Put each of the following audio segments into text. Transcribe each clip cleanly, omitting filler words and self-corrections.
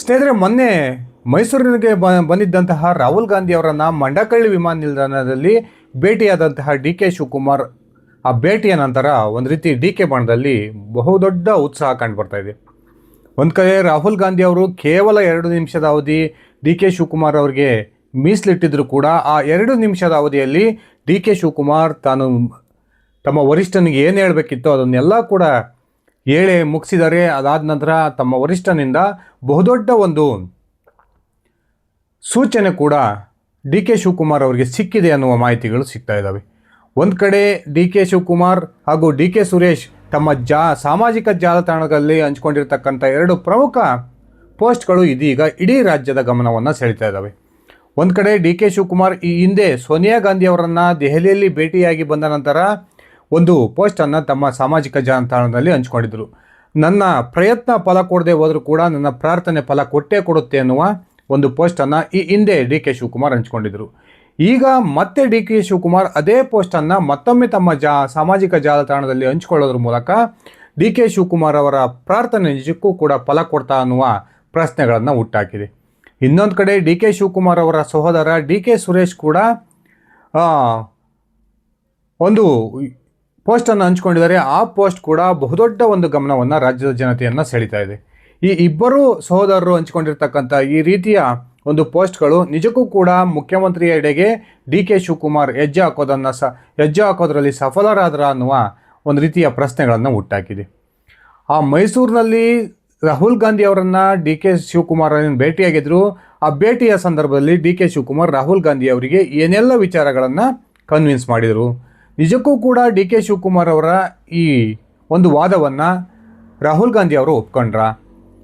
ಸ್ನೇಹಿತರೆ, ಮೊನ್ನೆ ಮೈಸೂರಿನಿಗೆ ಬಂದಿದ್ದಂತಹ ರಾಹುಲ್ ಗಾಂಧಿ ಅವರನ್ನು ಮಂಡಕಳ್ಳಿ ವಿಮಾನ ನಿಲ್ದಾಣದಲ್ಲಿ ಭೇಟಿಯಾದಂತಹ ಡಿ ಕೆ ಶಿವಕುಮಾರ್ ಆ ಭೇಟಿಯ ನಂತರ ಒಂದು ರೀತಿ ಡಿ ಕೆ ಬಣದಲ್ಲಿ ಬಹುದೊಡ್ಡ ಉತ್ಸಾಹ ಕಂಡು ಬರ್ತಾ ಇದೆ. ಒಂದು ಕಡೆ ರಾಹುಲ್ ಗಾಂಧಿ ಅವರು ಕೇವಲ 2 ನಿಮಿಷದ ಅವಧಿ ಡಿ ಕೆ ಶಿವಕುಮಾರ್ ಅವರಿಗೆ ಮೀಸಲಿಟ್ಟಿದ್ರು ಕೂಡ ಆ 2 ನಿಮಿಷದ ಅವಧಿಯಲ್ಲಿ ಡಿ ಕೆ ಶಿವಕುಮಾರ್ ತಮ್ಮ ವರಿಷ್ಠನಿಗೆ ಏನು ಹೇಳಬೇಕಿತ್ತು ಅದನ್ನೆಲ್ಲ ಕೂಡ ಹೇಳಿ ಮುಗಿಸಿದರೆ. ಅದಾದ ನಂತರ ತಮ್ಮ ವರಿಷ್ಠನಿಂದ ಬಹುದೊಡ್ಡ ಒಂದು ಸೂಚನೆ ಕೂಡ ಡಿ ಕೆ ಶಿವಕುಮಾರ್ ಅವರಿಗೆ ಸಿಕ್ಕಿದೆ ಅನ್ನುವ ಮಾಹಿತಿಗಳು ಸಿಗ್ತಾ ಇದ್ದಾವೆ. ಒಂದು ಕಡೆ ಡಿ ಕೆ ಶಿವಕುಮಾರ್ ಹಾಗೂ ಡಿ ಕೆ ಸುರೇಶ್ ತಮ್ಮ ಸಾಮಾಜಿಕ ಜಾಲತಾಣಗಳಲ್ಲಿ ಹಂಚ್ಕೊಂಡಿರ್ತಕ್ಕಂಥ 2 ಪ್ರಮುಖ ಪೋಸ್ಟ್ಗಳು ಇದೀಗ ಇಡೀ ರಾಜ್ಯದ ಗಮನವನ್ನು ಸೆಳೀತಾ ಇದ್ದಾವೆ. ಒಂದು ಕಡೆ ಡಿ ಕೆ ಶಿವಕುಮಾರ್ ಈ ಹಿಂದೆ ಸೋನಿಯಾ ಗಾಂಧಿ ಅವರನ್ನು ದೆಹಲಿಯಲ್ಲಿ ಭೇಟಿಯಾಗಿ ಬಂದ ನಂತರ ಒಂದು ಪೋಸ್ಟನ್ನು ತಮ್ಮ ಸಾಮಾಜಿಕ ಜಾಲತಾಣದಲ್ಲಿ ಹಂಚ್ಕೊಂಡಿದ್ರು. ನನ್ನ ಪ್ರಯತ್ನ ಫಲ ಕೊಡದೆ ಹೋದರೂ ಕೂಡ ನನ್ನ ಪ್ರಾರ್ಥನೆ ಫಲ ಕೊಟ್ಟೇ ಕೊಡುತ್ತೆ ಅನ್ನುವ ಒಂದು ಪೋಸ್ಟನ್ನು ಈ ಹಿಂದೆ ಡಿ ಕೆ ಶಿವಕುಮಾರ್ ಹಂಚ್ಕೊಂಡಿದ್ರು. ಈಗ ಮತ್ತೆ ಡಿ ಕೆ ಶಿವಕುಮಾರ್ ಅದೇ ಪೋಸ್ಟನ್ನು ಮತ್ತೊಮ್ಮೆ ತಮ್ಮ ಸಾಮಾಜಿಕ ಜಾಲತಾಣದಲ್ಲಿ ಹಂಚ್ಕೊಳ್ಳೋದ್ರ ಮೂಲಕ ಡಿ ಕೆ ಶಿವಕುಮಾರ್ ಅವರ ಪ್ರಾರ್ಥನೆ ನಿಜಕ್ಕೂ ಕೂಡ ಫಲ ಕೊಡ್ತಾ ಅನ್ನುವ ಪ್ರಶ್ನೆಗಳನ್ನು ಹುಟ್ಟಾಕಿದೆ. ಇನ್ನೊಂದು ಕಡೆ ಡಿ ಕೆ ಶಿವಕುಮಾರ್ ಅವರ ಸಹೋದರ ಡಿ ಕೆ ಸುರೇಶ್ ಕೂಡ ಒಂದು ಪೋಸ್ಟನ್ನು ಹಂಚ್ಕೊಂಡಿದ್ದಾರೆ. ಆ ಪೋಸ್ಟ್ ಕೂಡ ಬಹುದೊಡ್ಡ ಒಂದು ಗಮನವನ್ನು ರಾಜ್ಯದ ಜನತೆಯನ್ನು ಸೆಳೀತಾ ಇದೆ. ಈ ಇಬ್ಬರು ಸಹೋದರರು ಹಂಚ್ಕೊಂಡಿರ್ತಕ್ಕಂಥ ಈ ರೀತಿಯ ಒಂದು ಪೋಸ್ಟ್ಗಳು ನಿಜಕ್ಕೂ ಕೂಡ ಮುಖ್ಯಮಂತ್ರಿಯ ಎಡೆಗೆ ಡಿ ಕೆ ಶಿವಕುಮಾರ್ ಹೆಜ್ಜೆ ಹಾಕೋದ್ರಲ್ಲಿ ಸಫಲರಾದ್ರ ಅನ್ನುವ ಒಂದು ರೀತಿಯ ಪ್ರಶ್ನೆಗಳನ್ನು ಹುಟ್ಟಾಕಿದೆ. ಆ ಮೈಸೂರಿನಲ್ಲಿ ರಾಹುಲ್ ಗಾಂಧಿ ಅವರನ್ನು ಡಿ ಕೆ ಶಿವಕುಮಾರ್ ಭೇಟಿಯಾಗಿದ್ದರು. ಆ ಭೇಟಿಯ ಸಂದರ್ಭದಲ್ಲಿ ಡಿ ಕೆ ಶಿವಕುಮಾರ್ ರಾಹುಲ್ ಗಾಂಧಿ ಅವರಿಗೆ ಏನೆಲ್ಲ ವಿಚಾರಗಳನ್ನು ಕನ್ವಿನ್ಸ್ ಮಾಡಿದರು. ನಿಜಕ್ಕೂ ಕೂಡ ಡಿ ಕೆ ಶಿವಕುಮಾರ್ ಅವರ ಈ ಒಂದು ವಾದವನ್ನು ರಾಹುಲ್ ಗಾಂಧಿ ಅವರು ಒಪ್ಕೊಂಡ್ರ?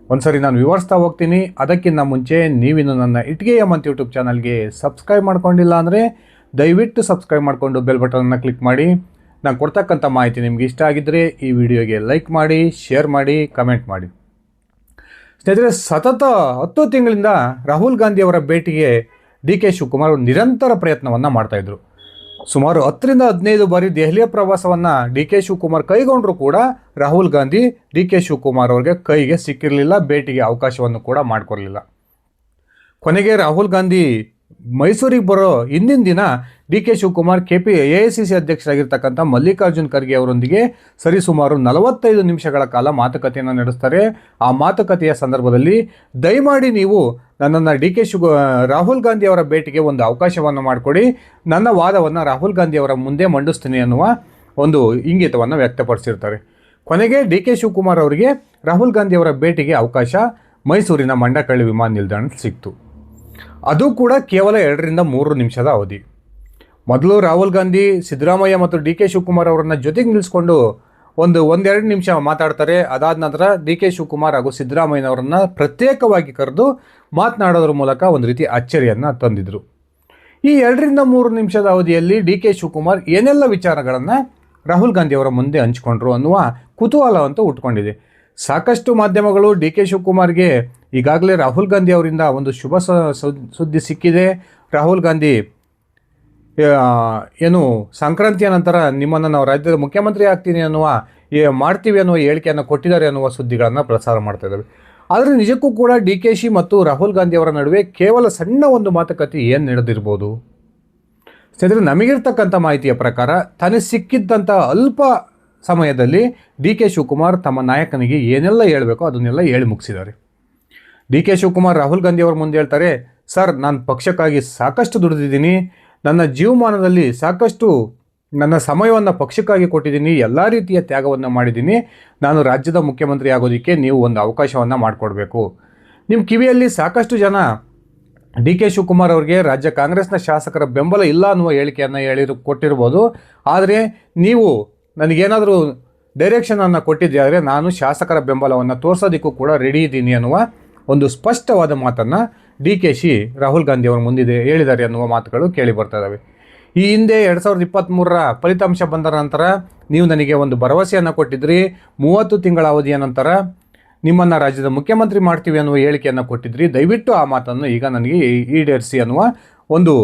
ಒಂದ್ಸರಿ ನಾನು ವಿವರಿಸ್ತಾ ಹೋಗ್ತೀನಿ. ಅದಕ್ಕಿಂತ ಮುಂಚೆ ನೀವಿನ್ನು ನನ್ನ ಇಟ್ಗೆಯ ಮಂತ್ ಯೂಟ್ಯೂಬ್ ಚಾನಲ್ಗೆ ಸಬ್ಸ್ಕ್ರೈಬ್ ಮಾಡ್ಕೊಂಡಿಲ್ಲ ಅಂದರೆ ದಯವಿಟ್ಟು ಸಬ್ಸ್ಕ್ರೈಬ್ ಮಾಡಿಕೊಂಡು ಬೆಲ್ ಬಟನನ್ನು ಕ್ಲಿಕ್ ಮಾಡಿ. ನಾನು ಕೊಡ್ತಕ್ಕಂಥ ಮಾಹಿತಿ ನಿಮಗೆ ಇಷ್ಟ ಆಗಿದ್ದರೆ ಈ ವಿಡಿಯೋಗೆ ಲೈಕ್ ಮಾಡಿ, ಶೇರ್ ಮಾಡಿ, ಕಮೆಂಟ್ ಮಾಡಿ. ಸ್ನೇಹಿತರೆ, ಸತತ 10 ತಿಂಗಳಿಂದ ರಾಹುಲ್ ಗಾಂಧಿ ಅವರ ಭೇಟಿಗೆ ಡಿ ಕೆ ಶಿವಕುಮಾರ್ ನಿರಂತರ ಪ್ರಯತ್ನವನ್ನು ಮಾಡ್ತಾಯಿದ್ರು. ಸುಮಾರು 10ರಿಂದ 15 ಬಾರಿ ದೆಹಲಿಯ ಪ್ರವಾಸವನ್ನು ಡಿ ಕೆ ಶಿವಕುಮಾರ್ ಕೈಗೊಂಡರೂ ಕೂಡ ರಾಹುಲ್ ಗಾಂಧಿ ಡಿ ಕೆ ಶಿವಕುಮಾರ್ ಅವರಿಗೆ ಕೈಗೆ ಸಿಕ್ಕಿರಲಿಲ್ಲ, ಭೇಟಿಗೆ ಅವಕಾಶವನ್ನು ಕೂಡ ಮಾಡಿಕೊಡಲಿಲ್ಲ. ಕೊನೆಗೆ ರಾಹುಲ್ ಗಾಂಧಿ ಮೈಸೂರಿಗೆ ಬರೋ ಹಿಂದಿನ ದಿನ ಡಿ ಕೆ ಶಿವಕುಮಾರ್ AICC ಅಧ್ಯಕ್ಷರಾಗಿರ್ತಕ್ಕಂಥ ಮಲ್ಲಿಕಾರ್ಜುನ್ ಖರ್ಗೆ ಅವರೊಂದಿಗೆ ಸರಿಸುಮಾರು 45 ನಿಮಿಷಗಳ ಕಾಲ ಮಾತುಕತೆಯನ್ನು ನಡೆಸ್ತಾರೆ. ಆ ಮಾತುಕತೆಯ ಸಂದರ್ಭದಲ್ಲಿ ದಯಮಾಡಿ ನೀವು ನನ್ನನ್ನು ರಾಹುಲ್ ಗಾಂಧಿ ಅವರ ಭೇಟಿಗೆ ಒಂದು ಅವಕಾಶವನ್ನು ಮಾಡಿಕೊಡಿ, ನನ್ನ ವಾದವನ್ನು ರಾಹುಲ್ ಗಾಂಧಿ ಅವರ ಮುಂದೆ ಮಂಡಿಸ್ತೀನಿ ಅನ್ನುವ ಒಂದು ಇಂಗಿತವನ್ನು ವ್ಯಕ್ತಪಡಿಸಿರ್ತಾರೆ. ಕೊನೆಗೆ ಡಿ ಕೆ ಶಿವಕುಮಾರ್ ಅವರಿಗೆ ರಾಹುಲ್ ಗಾಂಧಿ ಅವರ ಭೇಟಿಗೆ ಅವಕಾಶ ಮೈಸೂರಿನ ಮಂಡಕಳ್ಳಿ ವಿಮಾನ ನಿಲ್ದಾಣದಲ್ಲಿ ಸಿಕ್ತು. ಅದು ಕೂಡ ಕೇವಲ 2ರಿಂದ 3 ನಿಮಿಷದ ಅವಧಿ. ಮೊದಲು ರಾಹುಲ್ ಗಾಂಧಿ ಸಿದ್ದರಾಮಯ್ಯ ಮತ್ತು ಡಿ ಕೆ ಶಿವಕುಮಾರ್ ಅವರನ್ನು ಜೊತೆಗೆ ನಿಲ್ಲಿಸ್ಕೊಂಡು ಒಂದೆರಡು ನಿಮಿಷ ಮಾತಾಡ್ತಾರೆ. ಅದಾದ ನಂತರ ಡಿ ಕೆ ಶಿವಕುಮಾರ್ ಹಾಗೂ ಸಿದ್ದರಾಮಯ್ಯನವರನ್ನು ಪ್ರತ್ಯೇಕವಾಗಿ ಕರೆದು ಮಾತನಾಡೋದ್ರ ಮೂಲಕ ಒಂದು ರೀತಿ ಅಚ್ಚರಿಯನ್ನು ತಂದಿದ್ರು. ಈ 2ರಿಂದ 3 ನಿಮಿಷದ ಅವಧಿಯಲ್ಲಿ ಡಿ ಕೆ ಶಿವಕುಮಾರ್ ಏನೆಲ್ಲ ವಿಚಾರಗಳನ್ನು ರಾಹುಲ್ ಗಾಂಧಿ ಅವರ ಮುಂದೆ ಹಂಚ್ಕೊಂಡ್ರು ಅನ್ನುವ ಕುತೂಹಲವಂತೂ ಉಟ್ಕೊಂಡಿದೆ. ಸಾಕಷ್ಟು ಮಾಧ್ಯಮಗಳು ಡಿ ಕೆ ಶಿವಕುಮಾರ್ಗೆ ಈಗಾಗಲೇ ರಾಹುಲ್ ಗಾಂಧಿ ಅವರಿಂದ ಒಂದು ಶುಭ ಸುದ್ದಿ ಸಿಕ್ಕಿದೆ, ರಾಹುಲ್ ಗಾಂಧಿ ಏನು ಸಂಕ್ರಾಂತಿಯ ನಂತರ ನಿಮ್ಮನ್ನು ನಾವು ರಾಜ್ಯದ ಮುಖ್ಯಮಂತ್ರಿ ಆಗ್ತೀನಿ ಮಾಡ್ತೀವಿ ಅನ್ನುವ ಹೇಳಿಕೆಯನ್ನು ಕೊಟ್ಟಿದ್ದಾರೆ ಅನ್ನುವ ಸುದ್ದಿಗಳನ್ನು ಪ್ರಸಾರ ಮಾಡ್ತಾ ಇದ್ದಾವೆ. ಆದರೆ ನಿಜಕ್ಕೂ ಕೂಡ ಡಿ ಕೆ ಶಿ ಮತ್ತು ರಾಹುಲ್ ಗಾಂಧಿ ಅವರ ನಡುವೆ ಕೇವಲ ಸಣ್ಣ ಒಂದು ಮಾತುಕತೆ ಏನು ನಡೆದಿರ್ಬೋದು? ಸ್ನೇಹಿತರೆ, ನಮಗಿರ್ತಕ್ಕಂಥ ಮಾಹಿತಿಯ ಪ್ರಕಾರ ತನಗೆ ಸಿಕ್ಕಿದ್ದಂಥ ಅಲ್ಪ ಸಮಯದಲ್ಲಿ ಡಿ ಕೆ ಶಿವಕುಮಾರ್ ತಮ್ಮ ನಾಯಕನಿಗೆ ಏನೆಲ್ಲ ಹೇಳಬೇಕೋ ಅದನ್ನೆಲ್ಲ ಹೇಳಿ ಮುಗಿಸಿದ್ದಾರೆ. ಡಿ ಕೆ ಶಿವಕುಮಾರ್ ರಾಹುಲ್ ಗಾಂಧಿ ಅವರ ಮುಂದೆ ಹೇಳ್ತಾರೆ, ಸರ್, ನಾನು ಪಕ್ಷಕ್ಕಾಗಿ ಸಾಕಷ್ಟು ದುಡಿದಿದ್ದೀನಿ, ನನ್ನ ಜೀವಮಾನದಲ್ಲಿ ಸಾಕಷ್ಟು ನನ್ನ ಸಮಯವನ್ನು ಪಕ್ಷಕ್ಕಾಗಿ ಕೊಟ್ಟಿದ್ದೀನಿ, ಎಲ್ಲ ರೀತಿಯ ತ್ಯಾಗವನ್ನು ಮಾಡಿದ್ದೀನಿ, ನಾನು ರಾಜ್ಯದ ಮುಖ್ಯಮಂತ್ರಿ ಆಗೋದಕ್ಕೆ ನೀವು ಒಂದು ಅವಕಾಶವನ್ನು ಮಾಡಿಕೊಡ್ಬೇಕು. ನಿಮ್ಮ ಕಿವಿಯಲ್ಲಿ ಸಾಕಷ್ಟು ಜನ ಡಿ ಕೆ ಶಿವಕುಮಾರ್ ಅವರಿಗೆ ರಾಜ್ಯ ಕಾಂಗ್ರೆಸ್ನ ಶಾಸಕರ ಬೆಂಬಲ ಇಲ್ಲ ಅನ್ನುವ ಹೇಳಿಕೆಯನ್ನು ಕೊಟ್ಟಿರ್ಬೋದು. ಆದರೆ ನೀವು ನನಗೇನಾದರೂ ಡೈರೆಕ್ಷನನ್ನು ಕೊಟ್ಟಿದ್ದರೆ ನಾನು ಶಾಸಕರ ಬೆಂಬಲವನ್ನು ತೋರಿಸೋದಕ್ಕೂ ಕೂಡ ರೆಡಿ ಇದ್ದೀನಿ ಅನ್ನುವ ಒಂದು ಸ್ಪಷ್ಟವಾದ ಮಾತನ್ನು D K she Rahul Gandhi ಅವರ ಮುಂದಿದೆ ಹೇಳಿದ್ದಾರೆ ಅನ್ನುವ ಮಾತುಗಳು ಕೇಳಿ ಬರ್ತಾ ಇದ್ದಾವೆ. ಈ ಹಿಂದೆ 2023ರ ಫಲಿತಾಂಶ ಬಂದ ನಂತರ ನೀವು ನನಗೆ ಒಂದು ಭರವಸೆಯನ್ನು ಕೊಟ್ಟಿದ್ರಿ, 30 ತಿಂಗಳ ಅವಧಿಯ ನಂತರ ನಿಮ್ಮನ್ನು ರಾಜ್ಯದ ಮುಖ್ಯಮಂತ್ರಿ ಮಾಡ್ತೀವಿ ಅನ್ನುವ ಹೇಳಿಕೆಯನ್ನು ಕೊಟ್ಟಿದ್ರಿ, ದಯವಿಟ್ಟು ಆ ಮಾತನ್ನು ಈಗ ನನಗೆ ಈಡೇರಿಸಿ ಅನ್ನುವ ಒಂದು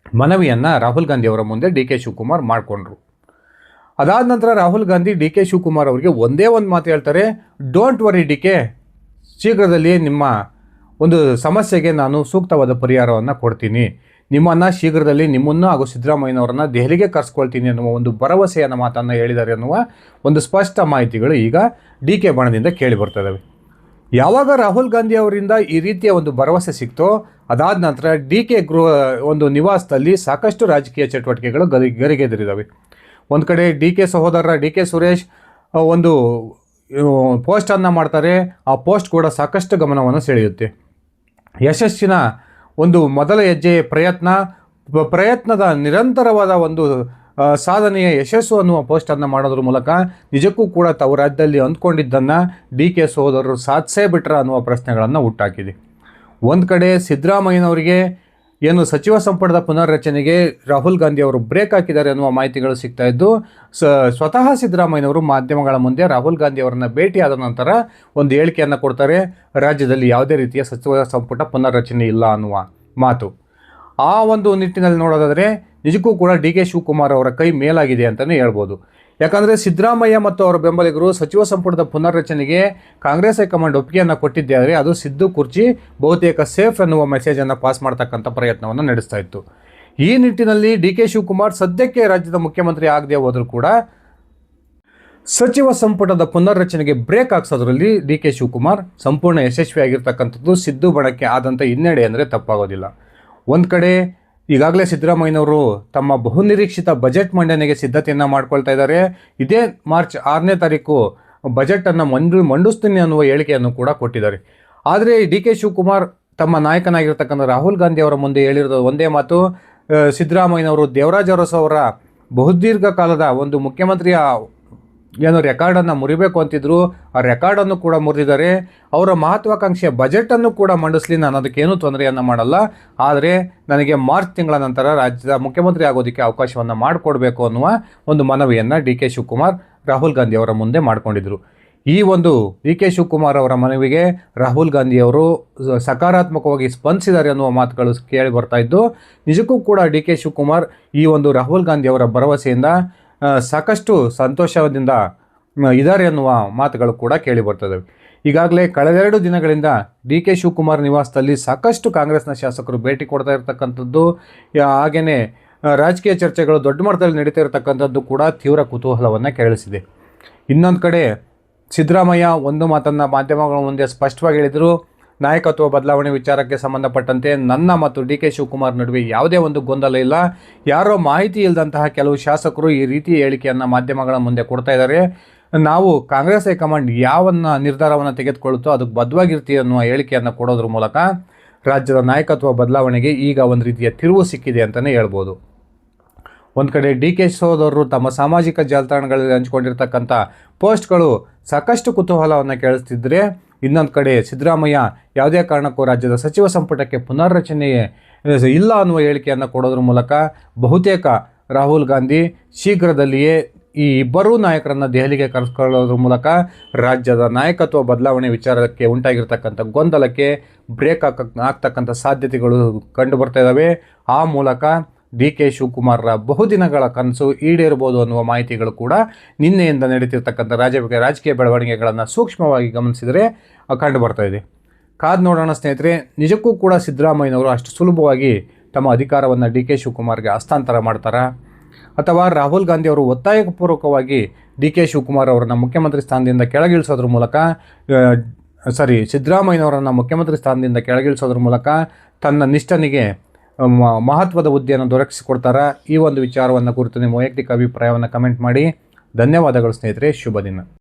ಮನವಿಯನ್ನು ರಾಹುಲ್ ಗಾಂಧಿ ಅವರ ಮುಂದೆ ಡಿ ಕೆ ಶಿವಕುಮಾರ್ ಮಾಡಿಕೊಂಡ್ರು. ಅದಾದ ನಂತರ ರಾಹುಲ್ ಗಾಂಧಿ ಡಿ ಕೆ ಶಿವಕುಮಾರ್ ಅವರಿಗೆ ಒಂದೇ ಒಂದು ಮಾತು ಹೇಳ್ತಾರೆ, ಡೋಂಟ್ ವರಿ ಡಿ ಕೆ, ಶೀಘ್ರದಲ್ಲಿಯೇ ನಿಮ್ಮ ಒಂದು ಸಮಸ್ಯೆಗೆ ನಾನು ಸೂಕ್ತವಾದ ಪರಿಹಾರವನ್ನು ಕೊಡ್ತೀನಿ, ನಿಮ್ಮನ್ನು ಶೀಘ್ರದಲ್ಲಿ ನಿಮ್ಮನ್ನು ಹಾಗೂ ಸಿದ್ದರಾಮಯ್ಯನವರನ್ನು ದೆಹಲಿಗೆ ಕರೆಸ್ಕೊಳ್ತೀನಿ ಅನ್ನುವ ಒಂದು ಭರವಸೆಯನ್ನು ಮಾತನ್ನು ಹೇಳಿದ್ದಾರೆ ಅನ್ನುವ ಒಂದು ಸ್ಪಷ್ಟ ಮಾಹಿತಿಗಳು ಈಗ ಡಿ ಕೆ ಬಣದಿಂದ ಕೇಳಿ ಬರ್ತದವೆ. ಯಾವಾಗ ರಾಹುಲ್ ಗಾಂಧಿ ಅವರಿಂದ ಈ ರೀತಿಯ ಒಂದು ಭರವಸೆ ಸಿಕ್ತೋ ಅದಾದ ನಂತರ ಡಿ ಕೆ ಒಂದು ನಿವಾಸದಲ್ಲಿ ಸಾಕಷ್ಟು ರಾಜಕೀಯ ಚಟುವಟಿಕೆಗಳು ಗರಿಗೆದರಿದ್ದಾವೆ. ಒಂದು ಕಡೆ ಡಿ ಕೆ ಸಹೋದರ ಡಿ ಕೆ ಸುರೇಶ್ ಒಂದು ಪೋಸ್ಟನ್ನು ಮಾಡ್ತಾರೆ. ಆ ಪೋಸ್ಟ್ ಕೂಡ ಸಾಕಷ್ಟು ಗಮನವನ್ನು ಸೆಳೆಯುತ್ತೆ. ಯಶಸ್ಸಿನ ಒಂದು ಮೊದಲ ಹೆಜ್ಜೆ ಪ್ರಯತ್ನದ ನಿರಂತರವಾದ ಒಂದು ಸಾಧನೆಯ ಯಶಸ್ಸು ಅನ್ನುವ ಪೋಸ್ಟನ್ನು ಮಾಡೋದ್ರ ಮೂಲಕ ನಿಜಕ್ಕೂ ಕೂಡ ತಾವು ರಾಜ್ಯದಲ್ಲಿ ಅಂದ್ಕೊಂಡಿದ್ದನ್ನು ಡಿ ಕೆ ಸಹೋದರರು ಸಾಧಿಸೇ ಬಿಟ್ರ ಅನ್ನುವ ಪ್ರಶ್ನೆಗಳನ್ನು ಹುಟ್ಟಾಕಿದೆ. ಒಂದು ಕಡೆ ಸಿದ್ದರಾಮಯ್ಯನವರಿಗೆ ಏನು ಸಚಿವ ಸಂಪುಟದ ಪುನರ್ರಚನೆಗೆ ರಾಹುಲ್ ಗಾಂಧಿ ಅವರು ಬ್ರೇಕ್ ಹಾಕಿದ್ದಾರೆ ಅನ್ನುವ ಮಾಹಿತಿಗಳು ಸಿಗ್ತಾ ಇದ್ದು, ಸ್ವತಃ ಸಿದ್ದರಾಮಯ್ಯನವರು ಮಾಧ್ಯಮಗಳ ಮುಂದೆ ರಾಹುಲ್ ಗಾಂಧಿ ಅವರನ್ನು ಭೇಟಿಯಾದ ನಂತರ ಒಂದು ಹೇಳಿಕೆಯನ್ನು ಕೊಡ್ತಾರೆ, ರಾಜ್ಯದಲ್ಲಿ ಯಾವುದೇ ರೀತಿಯ ಸಚಿವ ಸಂಪುಟ ಪುನರ್ರಚನೆ ಇಲ್ಲ ಅನ್ನುವ ಮಾತು. ಆ ಒಂದು ನಿಟ್ಟಿನಲ್ಲಿ ನೋಡೋದಾದರೆ ನಿಜಕ್ಕೂ ಕೂಡ ಡಿ ಕೆ ಶಿವಕುಮಾರ್ ಅವರ ಕೈ ಮೇಲಾಗಿದೆ ಅಂತಲೇ ಹೇಳ್ಬೋದು. ಯಾಕಂದರೆ ಸಿದ್ದರಾಮಯ್ಯ ಮತ್ತು ಅವರ ಬೆಂಬಲಿಗರು ಸಚಿವ ಸಂಪುಟದ ಪುನರ್ರಚನೆಗೆ ಕಾಂಗ್ರೆಸ್ ಹೈಕಮಾಂಡ್ ಒಪ್ಪಿಗೆಯನ್ನು ಕೊಟ್ಟಿದ್ದರೆ ಅದು ಸಿದ್ದು ಕುರ್ಚಿ ಬಹುತೇಕ ಸೇಫ್ ಎನ್ನುವ ಮೆಸೇಜನ್ನು ಪಾಸ್ ಮಾಡ್ತಕ್ಕಂಥ ಪ್ರಯತ್ನವನ್ನು ನಡೆಸ್ತಾ ಇತ್ತು. ಈ ನಿಟ್ಟಿನಲ್ಲಿ ಡಿ ಕೆ ಶಿವಕುಮಾರ್ ಸದ್ಯಕ್ಕೆ ರಾಜ್ಯದ ಮುಖ್ಯಮಂತ್ರಿ ಆಗದೆ ಹೋದರೂ ಕೂಡ ಸಚಿವ ಸಂಪುಟದ ಪುನರ್ರಚನೆಗೆ ಬ್ರೇಕ್ ಹಾಕ್ಸೋದ್ರಲ್ಲಿ ಡಿ ಕೆ ಶಿವಕುಮಾರ್ ಸಂಪೂರ್ಣ ಯಶಸ್ವಿಯಾಗಿರ್ತಕ್ಕಂಥದ್ದು ಸಿದ್ದು ಬಣಕ್ಕೆ ಆದಂಥ ಹಿನ್ನಡೆ ಅಂದರೆ ತಪ್ಪಾಗೋದಿಲ್ಲ. ಒಂದು ಕಡೆ ಈಗಾಗಲೇ ಸಿದ್ದರಾಮಯ್ಯನವರು ತಮ್ಮ ಬಹುನಿರೀಕ್ಷಿತ ಬಜೆಟ್ ಮಂಡನೆಗೆ ಸಿದ್ಧತೆಯನ್ನು ಮಾಡ್ಕೊಳ್ತಾ ಇದ್ದಾರೆ. ಇದೇ ಮಾರ್ಚ್ 6ನೇ ತಾರೀಕು ಬಜೆಟನ್ನು ಮಂಡಿಸ್ತೀನಿ ಅನ್ನುವ ಹೇಳಿಕೆಯನ್ನು ಕೂಡ ಕೊಟ್ಟಿದ್ದಾರೆ. ಆದರೆ ಡಿ ಕೆ ಶಿವಕುಮಾರ್ ತಮ್ಮ ನಾಯಕನಾಗಿರ್ತಕ್ಕಂಥ ರಾಹುಲ್ ಗಾಂಧಿ ಅವರ ಮುಂದೆ ಹೇಳಿರೋದು ಒಂದೇ ಮಾತು, ಸಿದ್ದರಾಮಯ್ಯನವರು ದೇವರಾಜ ಅರಸು ಅವರ ಬಹುದೀರ್ಘ ಕಾಲದ ಒಂದು ಮುಖ್ಯಮಂತ್ರಿಯ ಏನು ರೆಕಾರ್ಡನ್ನು ಮುರಿಬೇಕು ಅಂತಿದ್ರು, ಆ ರೆಕಾರ್ಡನ್ನು ಕೂಡ ಮುರಿದಿದ್ದಾರೆ. ಅವರ ಮಹತ್ವಾಕಾಂಕ್ಷೆಯ ಬಜೆಟನ್ನು ಕೂಡ ಮಂಡಿಸಲಿ, ನಾನು ಅದಕ್ಕೇನೂ ತೊಂದರೆಯನ್ನು ಮಾಡಲ್ಲ, ಆದರೆ ನನಗೆ ಮಾರ್ಚ್ ತಿಂಗಳ ನಂತರ ರಾಜ್ಯದ ಮುಖ್ಯಮಂತ್ರಿ ಆಗೋದಕ್ಕೆ ಅವಕಾಶವನ್ನು ಮಾಡಿಕೊಡ್ಬೇಕು ಅನ್ನುವ ಒಂದು ಮನವಿಯನ್ನು ಡಿ ಕೆ ಶಿವಕುಮಾರ್ ರಾಹುಲ್ ಗಾಂಧಿ ಅವರ ಮುಂದೆ ಮಾಡಿಕೊಂಡಿದ್ದರು. ಈ ಒಂದು ಡಿ ಕೆ ಶಿವಕುಮಾರ್ ಅವರ ಮನವಿಗೆ ರಾಹುಲ್ ಗಾಂಧಿಯವರು ಸಕಾರಾತ್ಮಕವಾಗಿ ಸ್ಪಂದಿಸಿದ್ದಾರೆ ಅನ್ನುವ ಮಾತುಗಳು ಕೇಳಿ ಬರ್ತಾ ಇದ್ದು, ನಿಜಕ್ಕೂ ಕೂಡ ಡಿ ಕೆ ಶಿವಕುಮಾರ್ ಈ ಒಂದು ರಾಹುಲ್ ಗಾಂಧಿ ಅವರ ಭರವಸೆಯಿಂದ ಸಾಕಷ್ಟು ಸಂತೋಷದಿಂದ ಇದ್ದಾರೆ ಅನ್ನುವ ಮಾತುಗಳು ಕೂಡ ಕೇಳಿ ಬರ್ತದೆ. ಈಗಾಗಲೇ ಕಳೆದೆರಡು ದಿನಗಳಿಂದ ಡಿ ಕೆ ಶಿವಕುಮಾರ್ ನಿವಾಸದಲ್ಲಿ ಸಾಕಷ್ಟು ಕಾಂಗ್ರೆಸ್ನ ಶಾಸಕರು ಭೇಟಿ ಕೊಡ್ತಾ ಇರತಕ್ಕಂಥದ್ದು, ಹಾಗೆಯೇ ರಾಜಕೀಯ ಚರ್ಚೆಗಳು ದೊಡ್ಡ ಮಟ್ಟದಲ್ಲಿ ನಡೀತಾ ಇರತಕ್ಕಂಥದ್ದು ಕೂಡ ತೀವ್ರ ಕುತೂಹಲವನ್ನು ಕೆರಳಿಸಿದೆ. ಇನ್ನೊಂದು ಕಡೆ ಸಿದ್ದರಾಮಯ್ಯ ಒಂದು ಮಾತನ್ನು ಮಾಧ್ಯಮಗಳ ಮುಂದೆ ಸ್ಪಷ್ಟವಾಗಿ ಹೇಳಿದರು, ನಾಯಕತ್ವ ಬದಲಾವಣೆ ವಿಚಾರಕ್ಕೆ ಸಂಬಂಧಪಟ್ಟಂತೆ ನನ್ನ ಮತ್ತು ಡಿ ಕೆ ಶಿವಕುಮಾರ್ ನಡುವೆ ಯಾವುದೇ ಒಂದು ಗೊಂದಲ ಇಲ್ಲ. ಯಾರೋ ಮಾಹಿತಿ ಇಲ್ಲದಂತಹ ಕೆಲವು ಶಾಸಕರು ಈ ರೀತಿ ಹೇಳಿಕೆಯನ್ನು ಮಾಧ್ಯಮಗಳ ಮುಂದೆ ಕೊಡ್ತಾ ಇದ್ದಾರೆ. ನಾವು ಕಾಂಗ್ರೆಸ್ ಹೈಕಮಾಂಡ್ ಯಾವನ್ನ ನಿರ್ಧಾರವನ್ನು ತೆಗೆದುಕೊಳ್ಳುತ್ತೋ ಅದಕ್ಕೆ ಬದ್ಧವಾಗಿರ್ತೀವಿ ಅನ್ನುವ ಹೇಳಿಕೆಯನ್ನು ಕೊಡೋದ್ರ ಮೂಲಕ ರಾಜ್ಯದ ನಾಯಕತ್ವ ಬದಲಾವಣೆಗೆ ಈಗ ಒಂದು ರೀತಿಯ ತಿರುವು ಸಿಕ್ಕಿದೆ ಅಂತಲೇ ಹೇಳ್ಬೋದು. ಒಂದು ಕಡೆ ಡಿ ಕೆ ಸಹೋದರರು ತಮ್ಮ ಸಾಮಾಜಿಕ ಜಾಲತಾಣಗಳಲ್ಲಿ ಹಂಚಿಕೊಂಡಿರ್ತಕ್ಕಂಥ ಪೋಸ್ಟ್ಗಳು ಸಾಕಷ್ಟು ಕುತೂಹಲವನ್ನು ಕೇಳಿಸ್ತಿದ್ರೆ, ಇನ್ನೊಂದು ಕಡೆ ಸಿದ್ದರಾಮಯ್ಯ ಯಾವುದೇ ಕಾರಣಕ್ಕೂ ರಾಜ್ಯದ ಸಚಿವ ಸಂಪುಟಕ್ಕೆ ಪುನರ್ರಚನೆ ಇಲ್ಲ ಅನ್ನುವ ಹೇಳಿಕೆಯನ್ನು ಕೊಡೋದ್ರ ಮೂಲಕ ಬಹುತೇಕ ರಾಹುಲ್ ಗಾಂಧಿ ಶೀಘ್ರದಲ್ಲಿಯೇ ಈ ಇಬ್ಬರೂ ನಾಯಕರನ್ನು ದೆಹಲಿಗೆ ಕರೆಸ್ಕೊಳ್ಳೋದ್ರ ಮೂಲಕ ರಾಜ್ಯದ ನಾಯಕತ್ವ ಬದಲಾವಣೆ ವಿಚಾರಕ್ಕೆ ಉಂಟಾಗಿರ್ತಕ್ಕಂಥ ಗೊಂದಲಕ್ಕೆ ಬ್ರೇಕ್ ಆಗ್ತಕ್ಕಂಥ ಸಾಧ್ಯತೆಗಳು ಕಂಡು ಬರ್ತಾ ಇದ್ದಾವೆ. ಆ ಮೂಲಕ ಡಿ ಕೆ ಶಿವಕುಮಾರ್ರ ಬಹುದಿನಗಳ ಕನಸು ಈಡೇರಬಹುದು ಅನ್ನುವ ಮಾಹಿತಿಗಳು ಕೂಡ ನಿನ್ನೆಯಿಂದ ನಡೀತಿರ್ತಕ್ಕಂಥ ರಾಜಕೀಯ ಬೆಳವಣಿಗೆಗಳನ್ನು ಸೂಕ್ಷ್ಮವಾಗಿ ಗಮನಿಸಿದರೆ ಕಂಡು ಬರ್ತಾ ಇದೆ. ಕಾದು ನೋಡೋಣ ಸ್ನೇಹಿತರೆ, ನಿಜಕ್ಕೂ ಕೂಡ ಸಿದ್ದರಾಮಯ್ಯನವರು ಅಷ್ಟು ಸುಲಭವಾಗಿ ತಮ್ಮ ಅಧಿಕಾರವನ್ನು ಡಿ ಕೆ ಶಿವಕುಮಾರ್ಗೆ ಹಸ್ತಾಂತರ ಮಾಡ್ತಾರಾ, ಅಥವಾ ರಾಹುಲ್ ಗಾಂಧಿ ಅವರು ಒತ್ತಾಯಪೂರ್ವಕವಾಗಿ ಡಿ ಕೆ ಶಿವಕುಮಾರ್ ಅವರನ್ನು ಮುಖ್ಯಮಂತ್ರಿ ಸ್ಥಾನದಿಂದ ಕೆಳಗಿಳಿಸೋದ್ರ ಮೂಲಕ ಸಿದ್ದರಾಮಯ್ಯನವರನ್ನು ಮುಖ್ಯಮಂತ್ರಿ ಸ್ಥಾನದಿಂದ ಕೆಳಗಿಳಿಸೋದ್ರ ಮೂಲಕ ತನ್ನ ನಿಷ್ಠನಿಗೆ ಮಹತ್ವದ ಹುದ್ದೆಯನ್ನು ದೊರಕಿಸಿಕೊಡ್ತಾರಾ? ಈ ಒಂದು ವಿಚಾರವನ್ನು ಕುರಿತು ನಿಮ್ಮ ವೈಯಕ್ತಿಕ ಅಭಿಪ್ರಾಯವನ್ನು ಕಮೆಂಟ್ ಮಾಡಿ. ಧನ್ಯವಾದಗಳು ಸ್ನೇಹಿತರೆ, ಶುಭ ದಿನ.